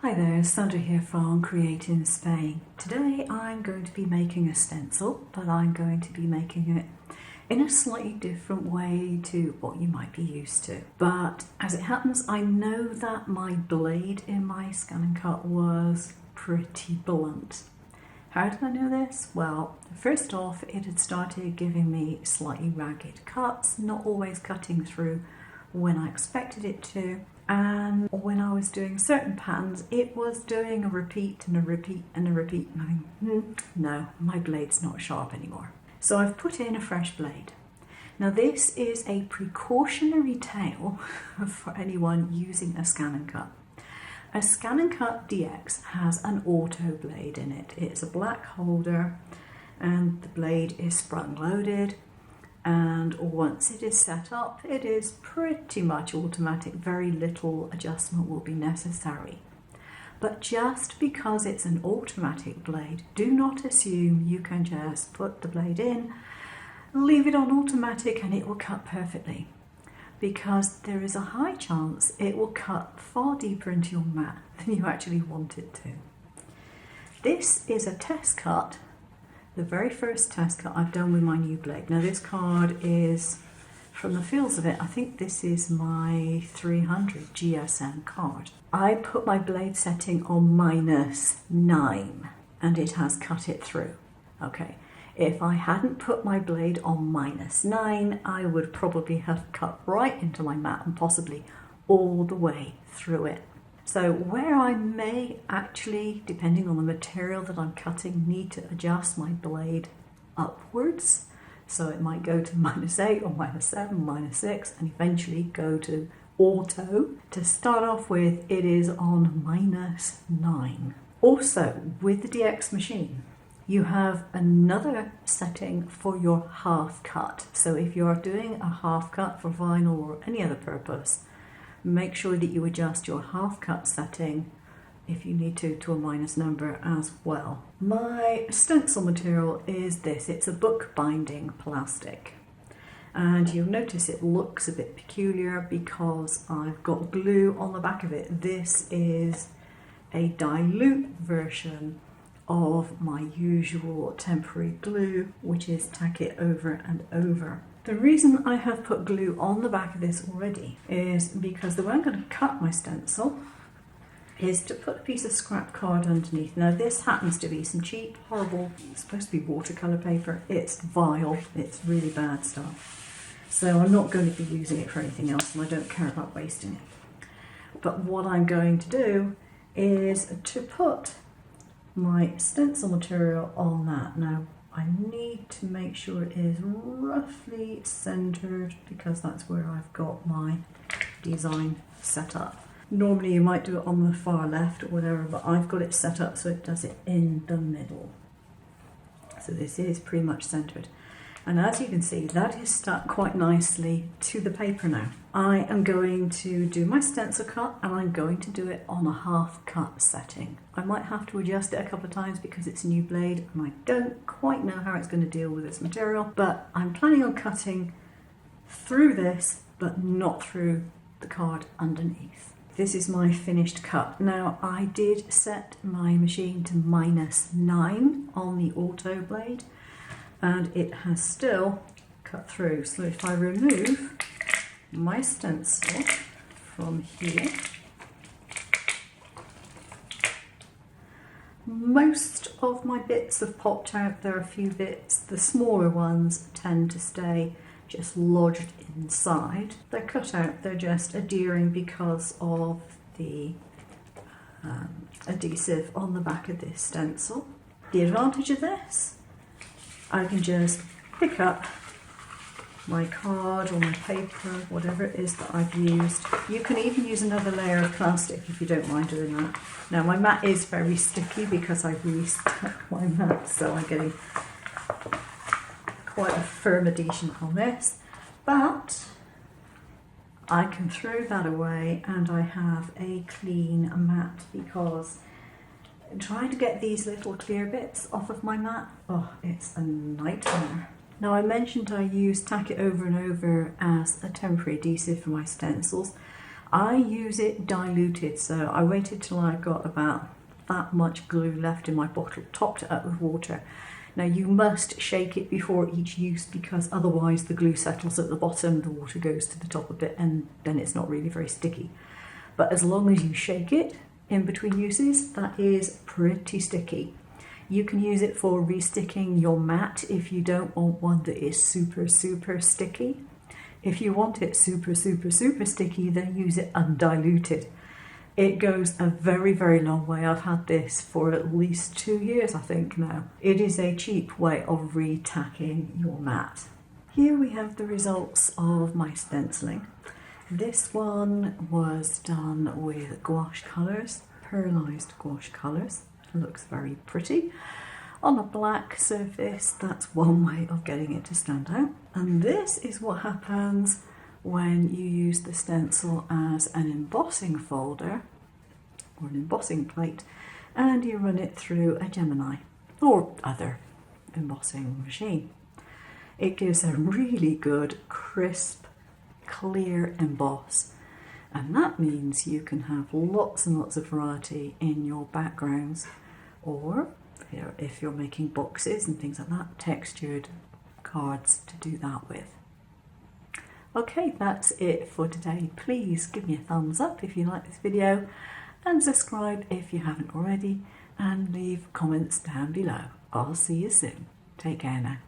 Hi there, Sandra here from Create in Spain. Today I'm going to be making a stencil, but I'm going to be making it in a slightly different way to what you might be used to. But as it happens, I know that my blade in my ScanNCut was pretty blunt. How did I know this? Well, first off, it had started giving me slightly ragged cuts, not always cutting through when I expected it to. And when I was doing certain patterns, it was doing a repeat and a repeat and a repeat. And I think, no, my blade's not sharp anymore. So I've put in a fresh blade. Now this is a precautionary tale for anyone using a ScanNCut. A ScanNCut DX has an auto blade in it. It's a black holder and the blade is sprung loaded. And once it is set up, it is pretty much automatic. Very little adjustment will be necessary. But just because it's an automatic blade, do not assume you can just put the blade in, leave it on automatic and it will cut perfectly. Because there is a high chance it will cut far deeper into your mat than you actually want it to. This is a test cut. The very first test cut I've done with my new blade. Now this card is, from the feels of it, I think this is my 300 GSM card. I put my blade setting on -9 and it has cut it through. Okay, if I hadn't put my blade on -9, I would probably have cut right into my mat and possibly all the way through it. So where I may actually, depending on the material that I'm cutting, need to adjust my blade upwards. So it might go to -8 or -7, -6, and eventually go to auto. To start off with, it is on -9. Also, with the DX machine, you have another setting for your half cut. So if you're doing a half cut for vinyl or any other purpose, make sure that you adjust your half cut setting, if you need to a minus number as well. My stencil material is this. It's a book binding plastic. And you'll notice it looks a bit peculiar because I've got glue on the back of it. This is a dilute version of my usual temporary glue, which is tack it over and over. The reason I have put glue on the back of this already is because the way I'm going to cut my stencil is to put a piece of scrap card underneath. Now this happens to be some cheap, horrible, it's supposed to be watercolour paper. It's vile, it's really bad stuff. So I'm not going to be using it for anything else and I don't care about wasting it. But what I'm going to do is to put my stencil material on that. Now I need to make sure it is roughly centered because that's where I've got my design set up. Normally you might do it on the far left or whatever, but I've got it set up so it does it in the middle. So this is pretty much centered. And as you can see, that is stuck quite nicely to the paper now. I am going to do my stencil cut and I'm going to do it on a half cut setting. I might have to adjust it a couple of times because it's a new blade and I don't quite know how it's going to deal with this material, but I'm planning on cutting through this, but not through the card underneath. This is my finished cut. Now I did set my machine to -9 on the auto blade, and it has still cut through. So if I remove my stencil from here, most of my bits have popped out. There are a few bits. The smaller ones tend to stay just lodged inside. They're cut out, they're just adhering because of the adhesive on the back of this stencil. The advantage of this, I can just pick up my card or my paper, whatever it is that I've used. You can even use another layer of plastic if you don't mind doing that. Now my mat is very sticky because I've re-stuck my mat, so I'm getting quite a firm adhesion on this. But I can throw that away and I have a clean mat because trying to get these little clear bits off of my mat, oh, it's a nightmare. Now I mentioned I use tack it over and over as a temporary adhesive for my stencils. I use it diluted, so I waited till I got about that much glue left in my bottle, topped it up with water. Now you must shake it before each use because otherwise the glue settles at the bottom, the water goes to the top a bit, and then it's not really very sticky. But as long as you shake it in between uses, that is pretty sticky. You can use it for resticking your mat if you don't want one that is super sticky. If you want it super sticky, then use it undiluted. It goes a very long way. I've had this for at least 2 years, I think now. It is a cheap way of retacking your mat. Here we have the results of my stenciling. This one was done with gouache colours, pearlized gouache colours. It looks very pretty. On a black surface, that's one way of getting it to stand out. And this is what happens when you use the stencil as an embossing folder or an embossing plate and you run it through a Gemini or other embossing machine. It gives a really good, crisp, clear emboss, and that means you can have lots and lots of variety in your backgrounds, or if you're making boxes and things like that, textured cards to do that with. Okay, that's it for today. Please give me a thumbs up if you like this video and subscribe if you haven't already, and leave comments down below. I'll see you soon. Take care now.